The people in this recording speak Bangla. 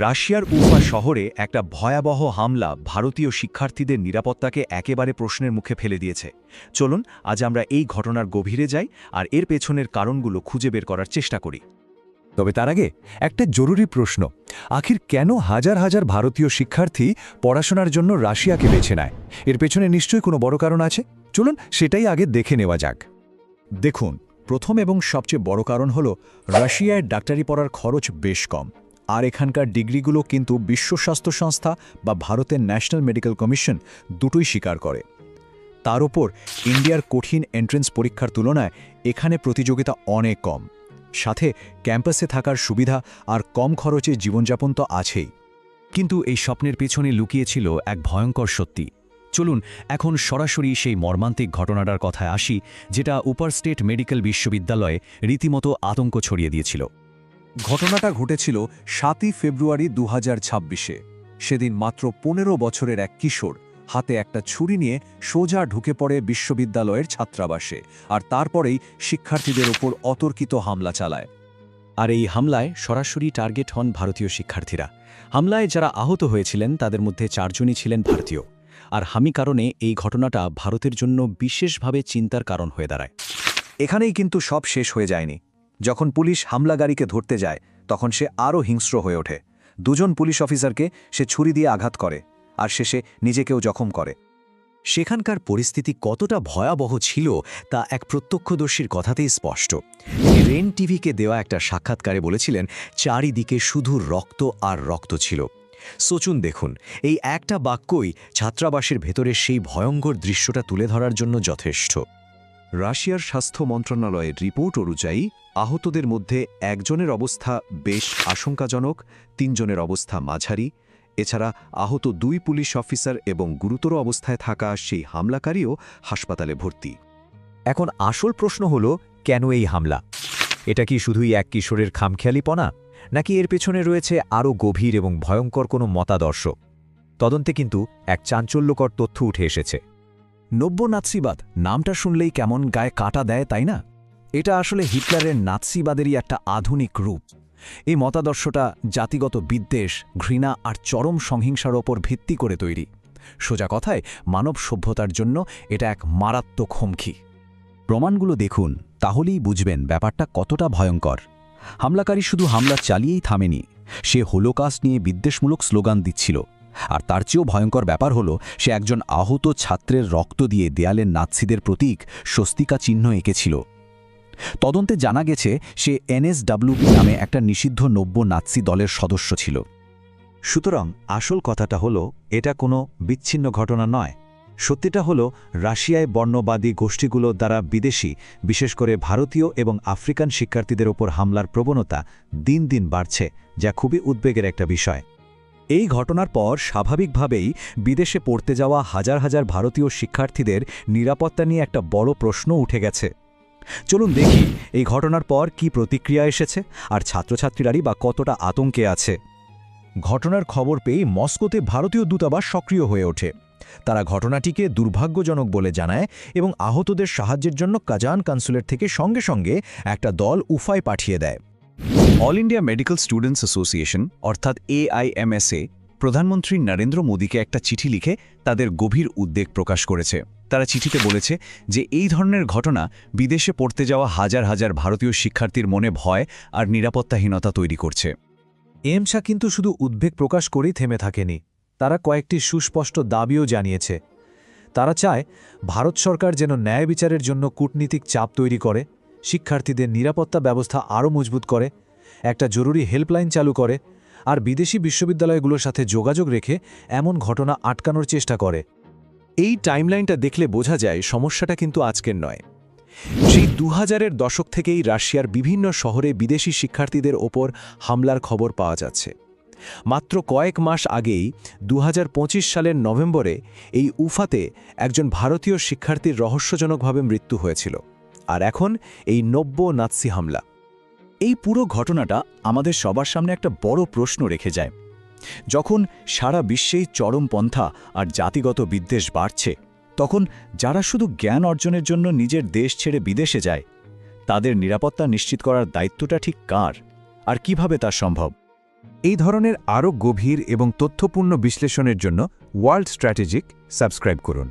রাশিয়ার উফা শহরে একটা ভয়াবহ হামলা ভারতীয় শিক্ষার্থীদের নিরাপত্তাকে একেবারে প্রশ্নের মুখে ফেলে দিয়েছে। চলুন আজ আমরা এই ঘটনার গভীরে যাই আর এর পেছনের কারণগুলো খুঁজে বের করার চেষ্টা করি। তবে তার আগে একটা জরুরি প্রশ্ন, আখির কেন হাজার হাজার ভারতীয় শিক্ষার্থী পড়াশোনার জন্য রাশিয়াকে বেছে নেয়? এর পেছনে নিশ্চয়ই কোনো বড় কারণ আছে। চলুন সেটাই আগে দেখে নেওয়া যাক। দেখুন, প্রথম এবং সবচেয়ে বড় কারণ হল রাশিয়ায় ডাক্তারি পড়ার খরচ বেশ কম, আর এখানকার ডিগ্রিগুলো কিন্তু বিশ্ব স্বাস্থ্য সংস্থা বা ভারতের ন্যাশনাল মেডিকেল কমিশন দুটোই স্বীকার করে। তার ওপর ইন্ডিয়ার কঠিন এন্ট্রেন্স পরীক্ষার তুলনায় এখানে প্রতিযোগিতা অনেক কম, সাথে ক্যাম্পাসে থাকার সুবিধা আর কম খরচে জীবনযাপন তো আছেই। কিন্তু এই স্বপ্নের পেছনে লুকিয়েছিল এক ভয়ঙ্কর সত্যি। চলুন এখন সরাসরি সেই মর্মান্তিক ঘটনাটার কথায় আসি, যেটা উপার স্টেট মেডিকেল বিশ্ববিদ্যালয়ে রীতিমতো আতঙ্ক ছড়িয়ে দিয়েছিল। ঘটনাটা ঘটেছিল ৭ই ফেব্রুয়ারি ২০২৬-এ। সেদিন মাত্র ১৫ বছরের এক কিশোর হাতে একটা ছুরি নিয়ে সোজা ঢুকে পড়ে বিশ্ববিদ্যালয়ের ছাত্রাবাসে, আর তারপরেই শিক্ষার্থীদের ওপর অতর্কিত হামলা চালায়। আর এই হামলায় সরাসরি টার্গেট হন ভারতীয় শিক্ষার্থীরা। হামলায় যারা আহত হয়েছিলেন তাদের মধ্যে ৪ জনই ছিলেন ভারতীয়। আর হামি কারণে এই ঘটনাটা ভারতের জন্য বিশেষভাবে চিন্তার কারণ হয়ে দাঁড়ায়। এখানেই কিন্তু সব শেষ হয়ে যায়নি। যখন পুলিশ হামলাকারীকে ধরতে যায় তখন সে আরও হিংস্র হয়ে ওঠে। ২ জন পুলিশ অফিসারকে সে ছুরি দিয়ে আঘাত করে, আর শেষে নিজেকেও জখম করে। সেখানকার পরিস্থিতি কতটা ভয়াবহ ছিল তা এক প্রত্যক্ষদর্শীর কথাতেই স্পষ্ট। রেন টিভিকে দেওয়া একটা সাক্ষাৎকারে বলেছিলেন, চারিদিকে শুধু রক্ত আর রক্ত ছিল। সোচুন, দেখুন, এই একটা বাক্যই ছাত্রাবাসের ভেতরে সেই ভয়ঙ্কর দৃশ্যটা তুলে ধরার জন্য যথেষ্ট। রাশিয়ার স্বাস্থ্য মন্ত্রণালয়ের রিপোর্ট অনুযায়ী আহতদের মধ্যে ১ জনের অবস্থা বেশ আশঙ্কাজনক, ৩ জনের অবস্থা মাঝারি। এছাড়া আহত ২ পুলিশ অফিসার এবং গুরুতর অবস্থায় থাকা সেই হামলাকারীও হাসপাতালে ভর্তি। এখন আসল প্রশ্ন হল, কেন এই হামলা? এটা কি শুধুই এক কিশোরের খামখেয়ালিপনা, নাকি এর পেছনে রয়েছে আরও গভীর এবং ভয়ঙ্কর কোনো মতাদর্শ? তদন্তে কিন্তু এক চাঞ্চল্যকর তথ্য উঠে এসেছে। নব্য নাৎসিবাদ নামটা শুনলেই কেমন গায়ে কাটা দেয়, তাই না? এটা আসলে হিটলারের নাৎসিবাদেরই একটা আধুনিক রূপ। এই মতাদর্শটা জাতিগত বিদ্বেষ, ঘৃণা আর চরম সংহিংসার ওপর ভিত্তি করে তৈরি। সোজা কথায়, মানব সভ্যতার জন্য এটা এক মারাত্মক হুমকি। প্রমাণগুলো দেখুন, তাহলেই বুঝবেন ব্যাপারটা কতটা ভয়ঙ্কর। হামলাকারী শুধু হামলা চালিয়েই থামেনি, সে হোলোকাস্ট নিয়ে বিদ্বেষমূলক স্লোগান দিচ্ছিল। আর তার চেয়েও ভয়ঙ্কর ব্যাপার হলো, সে একজন আহত ছাত্রের রক্ত দিয়ে দেয়ালের নাৎসিদের প্রতীক স্বস্তিকা চিহ্ন এঁকেছিল। তদন্তে জানা গেছে সে এনএসডব্লিউপি নামে একটা নিষিদ্ধ নব্য নাৎসি দলের সদস্য ছিল। সুতরাং আসল কথাটা হলো, এটা কোনো বিচ্ছিন্ন ঘটনা নয়। সত্যিটা হলো, রাশিয়ায় বর্ণবাদী গোষ্ঠীগুলো দ্বারা বিদেশি, বিশেষ করে ভারতীয় এবং আফ্রিকান শিক্ষার্থীদের ওপর হামলার প্রবণতা দিন দিন বাড়ছে, যা খুবই উদ্বেগের একটা বিষয়। এই ঘটনার পর স্বাভাবিকভাবেই বিদেশে পড়তে যাওয়া হাজার হাজার ভারতীয় শিক্ষার্থীদের নিরাপত্তা নিয়ে একটা বড় প্রশ্ন উঠে গেছে। চলুন দেখি এই ঘটনার পর কি প্রতিক্রিয়া এসেছে, আর ছাত্রছাত্রীরাই বা কতটা আতঙ্কে আছে। ঘটনার খবর পেয়ে মস্কোতে ভারতীয় দূতাবাস সক্রিয় হয়ে ওঠে। তারা ঘটনাটিকে দুর্ভাগ্যজনক বলে জানায় এবং আহতদের সাহায্যের জন্য কাজান কনসুলেট থেকে সঙ্গে সঙ্গে একটা দল উফায় পাঠিয়ে দেয়। All India medical students association অর্থাৎ AIMSA প্রধানমন্ত্রী নরেন্দ্র মোদীকে একটা চিঠি লিখে তাদের গভীর উদ্বেগ প্রকাশ করেছে। তারা চিঠিতে বলেছে যে এই ধরনের ঘটনা বিদেশে পড়তে যাওয়া হাজার হাজার ভারতীয় শিক্ষার্থীর মনে ভয় আর নিরাপত্তাহীনতা তৈরি করছে। এমসা কিন্তু শুধু উদ্বেগ প্রকাশ করেই থেমে থাকেনি, তারা কয়েকটি সুস্পষ্ট দাবিও জানিয়েছে। তারা চায় ভারত সরকার যেন ন্যায় বিচারের জন্য কূটনীতিক চাপ তৈরি করে, শিক্ষার্থীদের নিরাপত্তা ব্যবস্থা আরও মজবুত করে, একটা জরুরি হেল্পলাইন চালু করে, আর বিদেশি বিশ্ববিদ্যালয়গুলোর সাথে যোগাযোগ রেখে এমন ঘটনা আটকানোর চেষ্টা করে। এই টাইমলাইনটা দেখলে বোঝা যায় সমস্যাটা কিন্তু আজকের নয়। সেই ২০০০-এর দশক থেকেই রাশিয়ার বিভিন্ন শহরে বিদেশি শিক্ষার্থীদের ওপর হামলার খবর পাওয়া যাচ্ছে। মাত্র কয়েক মাস আগেই ২০২৫ সালের নভেম্বরে এই উফাতে একজন ভারতীয় শিক্ষার্থীর রহস্যজনকভাবে মৃত্যু হয়েছিল। আর এখন এই নব্য নাৎসি হামলা। এই পুরো ঘটনাটা আমাদের সবার সামনে একটা বড় প্রশ্ন রেখে যায়। যখন সারা বিশ্বেই চরমপন্থা আর জাতিগত বিদ্বেষ বাড়ছে, তখন যারা শুধু জ্ঞান অর্জনের জন্য নিজের দেশ ছেড়ে বিদেশে যায়, তাদের নিরাপত্তা নিশ্চিত করার দায়িত্বটা ঠিক কার, আর কিভাবে তা সম্ভব? এই ধরনের আরও গভীর এবং তথ্যপূর্ণ বিশ্লেষণের জন্য ওয়ার্ল্ড স্ট্র্যাটেজিক সাবস্ক্রাইব করুন।